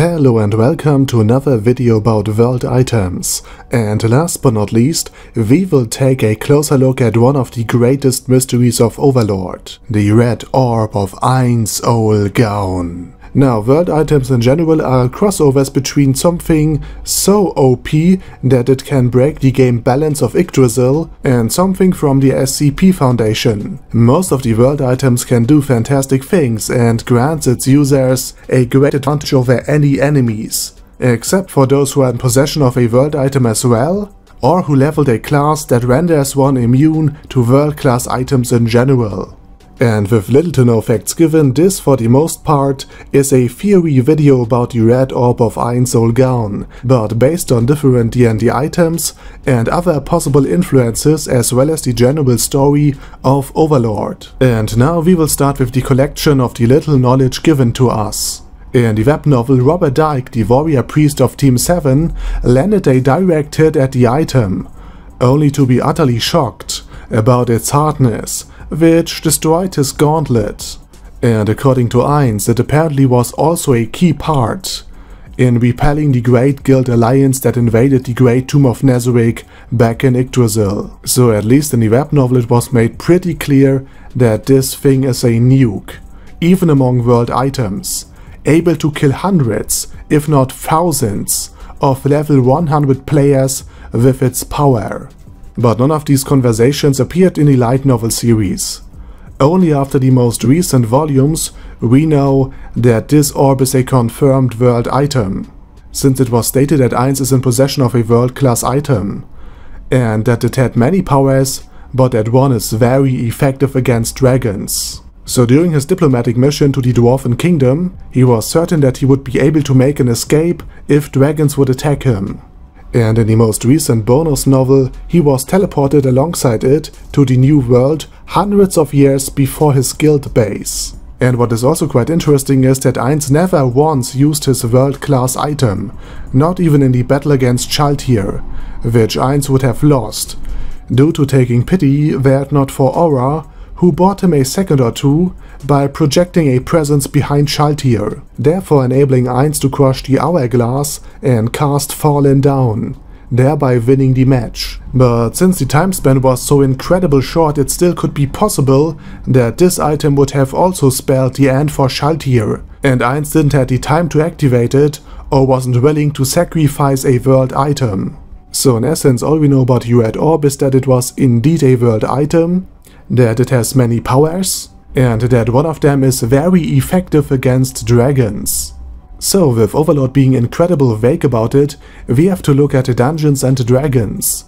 Hello and welcome to another video about world items, and last but not least, we will take a closer look at one of the greatest mysteries of Overlord, the Red Orb of Ainz Ooal. Now, world items in general are crossovers between something so OP that it can break the game balance of Yggdrasil and something from the SCP Foundation. Most of the world items can do fantastic things and grants its users a great advantage over any enemies, except for those who are in possession of a world item as well, or who leveled a class that renders one immune to world-class items in general. And with little to no facts given, this for the most part is a theory video about the Red Orb of Ainz Ooal, but based on different D&D items and other possible influences as well as the general story of Overlord. And now we will start with the collection of the little knowledge given to us. In the web novel, Robert Dyke, the warrior priest of Team 7, landed a direct hit at the item, only to be utterly shocked about its hardness, which destroyed his gauntlet. And according to Ainz, it apparently was also a key part in repelling the Great Guild Alliance that invaded the Great Tomb of Nazarick back in Yggdrasil. So at least in the web novel it was made pretty clear that this thing is a nuke, even among world items, able to kill hundreds, if not thousands, of level 100 players with its power. But none of these conversations appeared in the light novel series. Only after the most recent volumes we know that this orb is a confirmed world item, since it was stated that Ainz is in possession of a world-class item, and that it had many powers, but that one is very effective against dragons. So during his diplomatic mission to the Dwarven Kingdom, he was certain that he would be able to make an escape if dragons would attack him. And in the most recent bonus novel, he was teleported alongside it to the new world hundreds of years before his guild base. And what is also quite interesting is that Ainz never once used his world-class item, not even in the battle against Shaltir, which Ainz would have lost, due to taking pity were it not for Aura, who bought him a second or two by projecting a presence behind Shaltir, therefore enabling Ainz to crush the hourglass and cast Fallen down, thereby winning the match. But since the time span was so incredibly short, it still could be possible that this item would have also spelled the end for Shaltir, and Ainz didn't have the time to activate it or wasn't willing to sacrifice a world item. So in essence, all we know about the Red Orb is that it was indeed a world item, that it has many powers, and that one of them is very effective against dragons. So with Overlord being incredibly vague about it, we have to look at the dungeons and the dragons.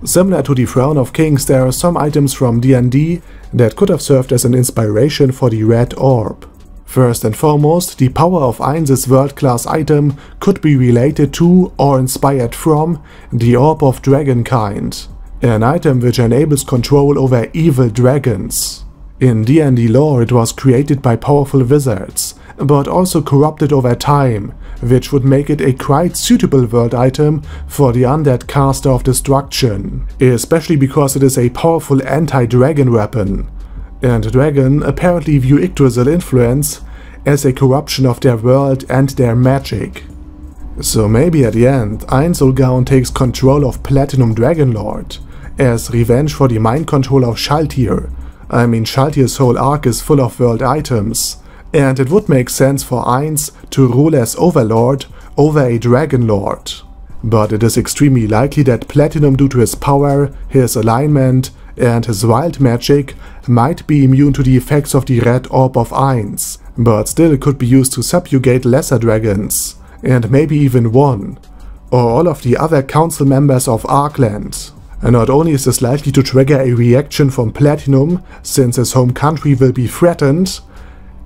Similar to the Throne of Kings, there are some items from D&D that could have served as an inspiration for the Red Orb. First and foremost, the power of Ainz's world-class item could be related to or inspired from the Orb of Dragonkind, an item which enables control over evil dragons. In D&D lore it was created by powerful wizards, but also corrupted over time, which would make it a quite suitable world item for the undead caster of destruction, especially because it is a powerful anti-dragon weapon, and dragon apparently view Yggdrasil influence as a corruption of their world and their magic. So maybe at the end Ainz Ooal takes control of Platinum Dragonlord, as revenge for the mind control of Shaltir. I mean, Shaltir's whole arc is full of world items, and it would make sense for Ainz to rule as Overlord over a Dragonlord. But it is extremely likely that Platinum, due to his power, his alignment, and his wild magic, might be immune to the effects of the Red Orb of Ainz, but still it could be used to subjugate lesser dragons, and maybe even one, or all of the other council members of Arkland. And not only is this likely to trigger a reaction from Platinum, since his home country will be threatened,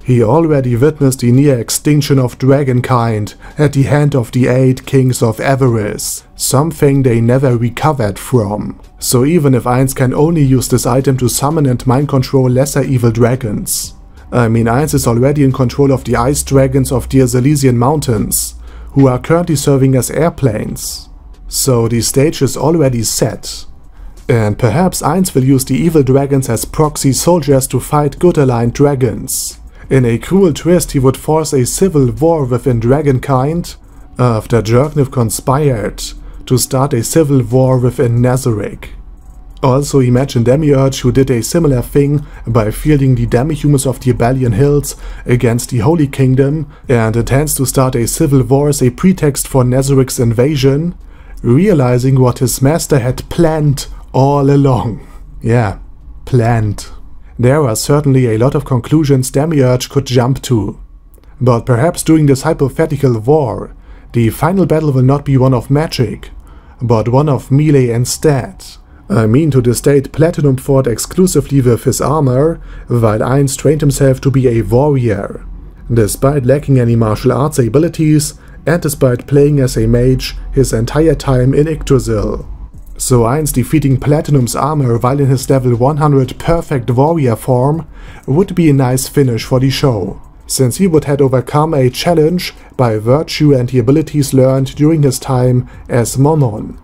he already witnessed the near extinction of Dragonkind at the hand of the 8 Kings of Avarice, something they never recovered from. So even if Ainz can only use this item to summon and mind control lesser evil dragons, I mean, Ainz is already in control of the ice dragons of the Silesian Mountains, who are currently serving as airplanes. So the stage is already set, and perhaps Ainz will use the evil dragons as proxy soldiers to fight good aligned dragons. In a cruel twist, he would force a civil war within dragonkind, after Jerkniv conspired to start a civil war within Nazarick. Also imagine Demiurge, who did a similar thing by fielding the demi-humans of the Abelian Hills against the Holy Kingdom and intends to start a civil war as a pretext for Nazarick's invasion, realizing what his master had planned all along. Yeah, planned. There are certainly a lot of conclusions Demiurge could jump to. But perhaps during this hypothetical war, the final battle will not be one of magic, but one of melee instead. I mean, to this date, Platinum fought exclusively with his armor, while Ainz trained himself to be a warrior. Despite lacking any martial arts abilities, and despite playing as a mage his entire time in Yggdrasil. So Ainz defeating Platinum's armor while in his level 100 perfect warrior form would be a nice finish for the show, since he would have overcome a challenge by virtue and the abilities learned during his time as Monon,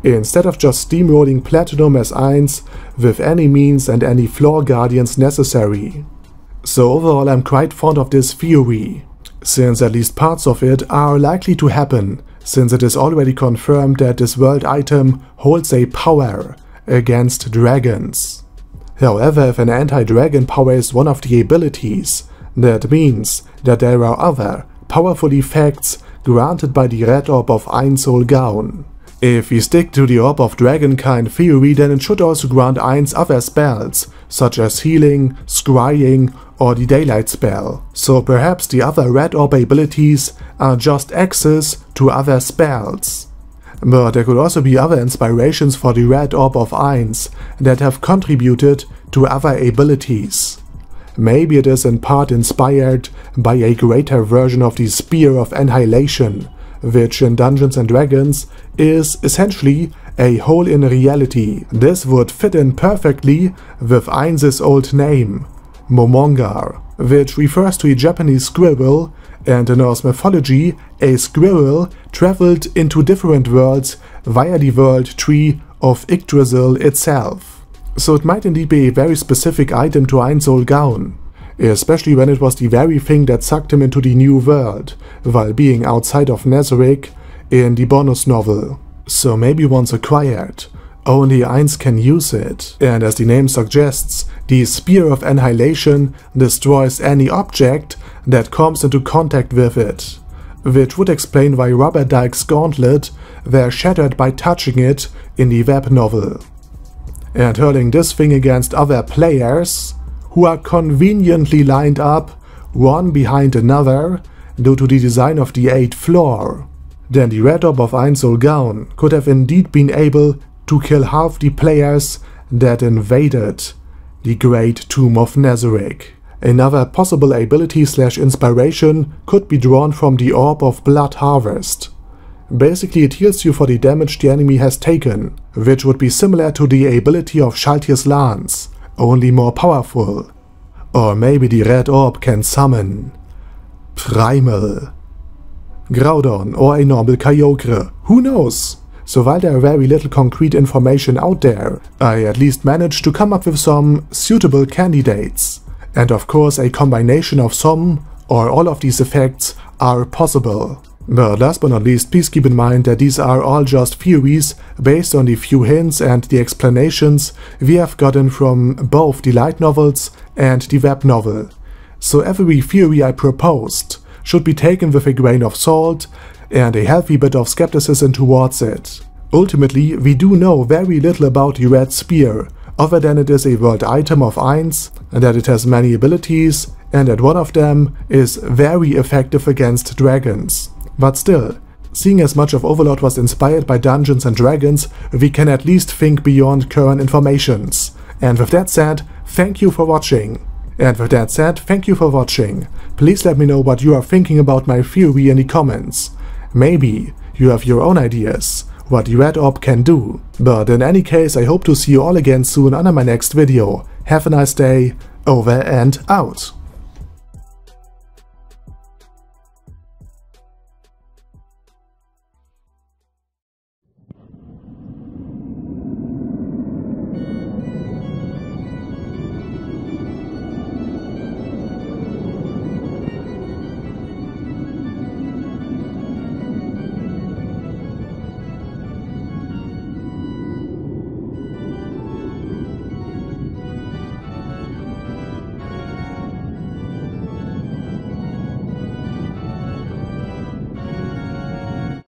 instead of just steamrolling Platinum as Ainz with any means and any floor guardians necessary. So overall I'm quite fond of this theory, since at least parts of it are likely to happen, since it is already confirmed that this world item holds a power against dragons. However, if an anti-dragon power is one of the abilities, that means that there are other powerful effects granted by the Red Orb of Ainz Ooal. If we stick to the Orb of Dragonkind theory, then it should also grant Ainz other spells, such as healing, scrying, or the daylight spell. So perhaps the other Red Orb abilities are just access to other spells. But there could also be other inspirations for the Red Orb of Ainz that have contributed to other abilities. Maybe it is in part inspired by a greater version of the Spear of Annihilation, which in Dungeons & Dragons is essentially a hole in reality. This would fit in perfectly with Ainz's old name, Momongar, which refers to a Japanese squirrel, and in Norse mythology, a squirrel traveled into different worlds via the world tree of Yggdrasil itself. So it might indeed be a very specific item to Ainz Ooal, especially when it was the very thing that sucked him into the new world, while being outside of Nazarick in the bonus novel. So maybe once acquired, only Ainz can use it, and as the name suggests, the Spear of Annihilation destroys any object that comes into contact with it, which would explain why Robert Dyke's gauntlet were shattered by touching it in the web novel. And hurling this thing against other players, who are conveniently lined up one behind another due to the design of the 8th floor, then the Red Orb of Ainz Ooal could have indeed been able to kill half the players that invaded the Great Tomb of Nazarick. Another possible ability/inspiration could be drawn from the Orb of Blood Harvest. Basically it heals you for the damage the enemy has taken, which would be similar to the ability of Shaltir's Lance, only more powerful. Or maybe the Red Orb can summon Primal, Groudon, or a normal Kyogre, who knows? So while there are very little concrete information out there, I at least managed to come up with some suitable candidates. And of course a combination of some or all of these effects are possible. But last but not least, please keep in mind that these are all just theories based on the few hints and the explanations we have gotten from both the light novels and the web novel. So every theory I proposed should be taken with a grain of salt and a healthy bit of skepticism towards it. Ultimately, we do know very little about the Red Spear, other than it is a world item of Ainz, and that it has many abilities, and that one of them is very effective against dragons. But still, seeing as much of Overlord was inspired by Dungeons & Dragons, we can at least think beyond current informations. And with that said, thank you for watching. Please let me know what you are thinking about my theory in the comments. Maybe you have your own ideas what the Red Orb can do. But in any case, I hope to see you all again soon under my next video. Have a nice day, over and out.